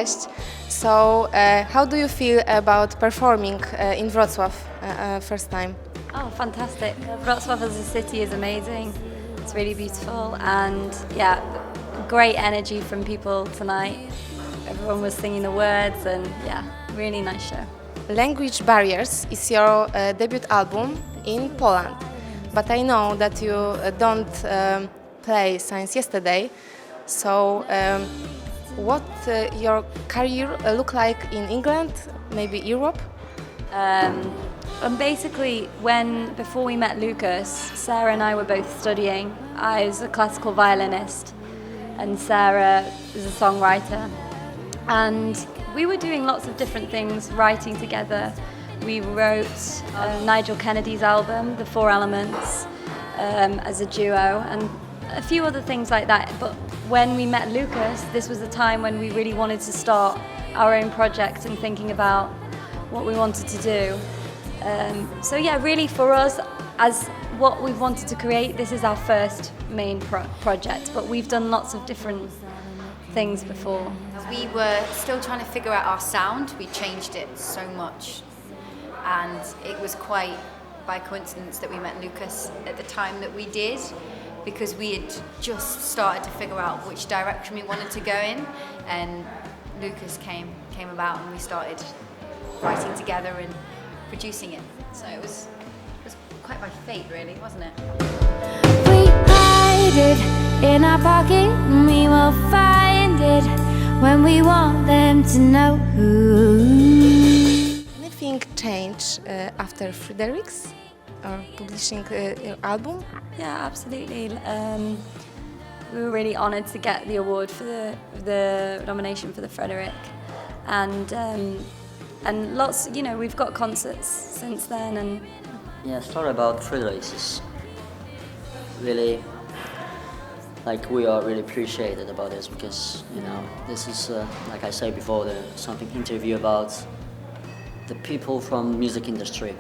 Cześć. So, how do you feel about performing in Wrocław first time? Oh, fantastic. Wrocław as a city is amazing. It's really beautiful and yeah, great energy from people tonight. Everyone was singing the words and yeah, really nice show. Language Barriers is your debut album in Poland, but I know that you don't play since yesterday. So, what your career look like in England, maybe Europe? And basically, before we met Łukasz, Sara and I were both studying. I was a classical violinist, and Sara is a songwriter. And we were doing lots of different things, writing together. We wrote Nigel Kennedy's album, The Four Elements, as a duo, and a few other things like that. But when we met Łukasz, this was the time when we really wanted to start our own project and thinking about what we wanted to do. So yeah, really for us, as what we wanted to create, this is our first main project, but we've done lots of different things before. We were still trying to figure out our sound. We changed it so much, and it was quite by coincidence that we met Łukasz at the time that we did, because we had just started to figure out which direction we wanted to go in, and Łukasz came about and we started writing together and producing it. So it was quite by fate, really, wasn't it? We hide it in our pocket, and we will find it when we want them to know. Anything change after Fredericks or publishing your album? Yeah, absolutely. We were really honoured to get the award for the nomination for the Frederick, and lots. You know, we've got concerts since then, and yeah, story about Fredericks is really like we are really appreciated about this because this is like I said before, something interview about the people from music industry,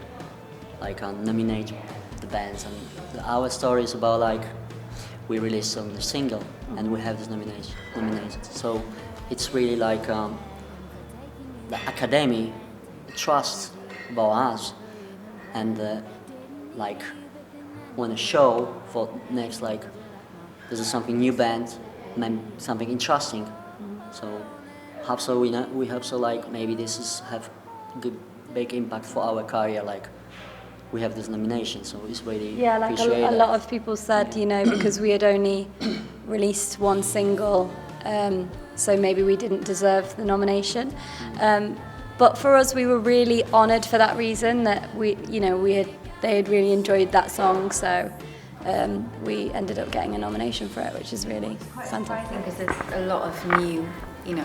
like nominate the bands, and our story is about like we released the single and we have this nominated. So it's really like the academy trust about us and like want to show for next like this is something new band, something interesting. So we hope so like maybe this is have good big impact for our career, like we have this nomination, so it's really like a lot of people said, because we had only released one single, so maybe we didn't deserve the nomination. But for us, we were really honoured for that reason that they had really enjoyed that song, so we ended up getting a nomination for it, which is really fantastic. Because there's a lot of new,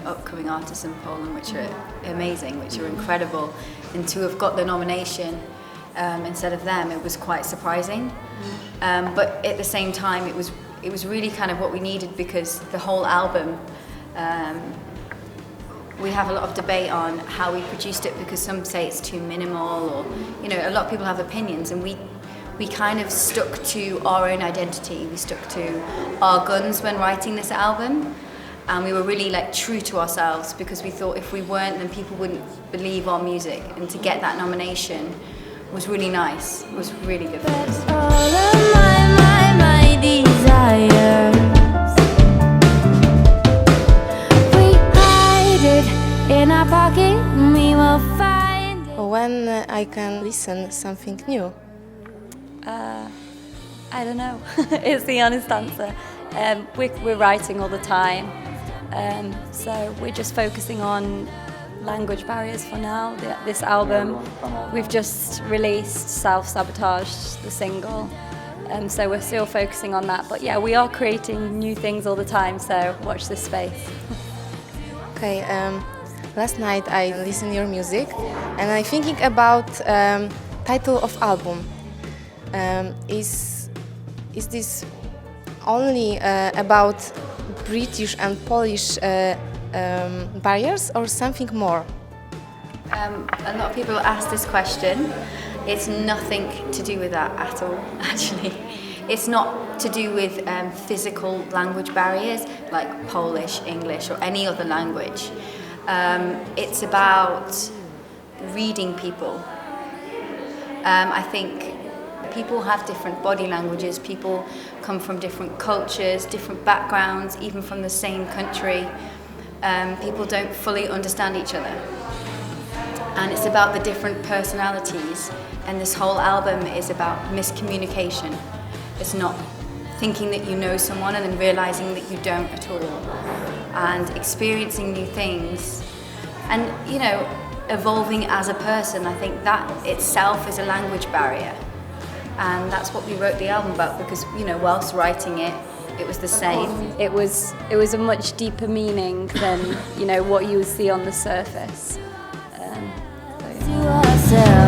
upcoming artists in Poland which are amazing, which are incredible, and to have got the nomination instead of them, it was quite surprising. But at the same time, it was really kind of what we needed, because the whole album. We have a lot of debate on how we produced it, because some say it's too minimal, or a lot of people have opinions, and we kind of stuck to our own identity. We stuck to our guns when writing this album, and we were really like true to ourselves, because we thought if we weren't, then people wouldn't believe our music, and to get that nomination was really nice. It was really good for us. All of my desires. In our pocket, we will find it. When I can listen something new? I don't know, is the honest answer. We're writing all the time, so we're just focusing on language barriers for now. This album, we've just released Self-Sabotage, the single, so we're still focusing on that. But yeah, we are creating new things all the time, so watch this space. Okay. Last night I listened your music, and I thinking about title of album. Is this only about British and Polish barriers, or something more? A lot of people ask this question. It's nothing to do with that at all, actually. It's not to do with physical language barriers like Polish, English, or any other language. It's about reading people. I think people have different body languages, people come from different cultures, different backgrounds, even from the same country. People don't fully understand each other. And it's about the different personalities, and this whole album is about miscommunication. It's not thinking that you know someone and then realizing that you don't at all, and experiencing new things, and you know, evolving as a person. I think that itself is a language barrier, and that's what we wrote the album about, because you know, whilst writing it, it was the same. It was a much deeper meaning than, you know, what you would see on the surface. To ourselves.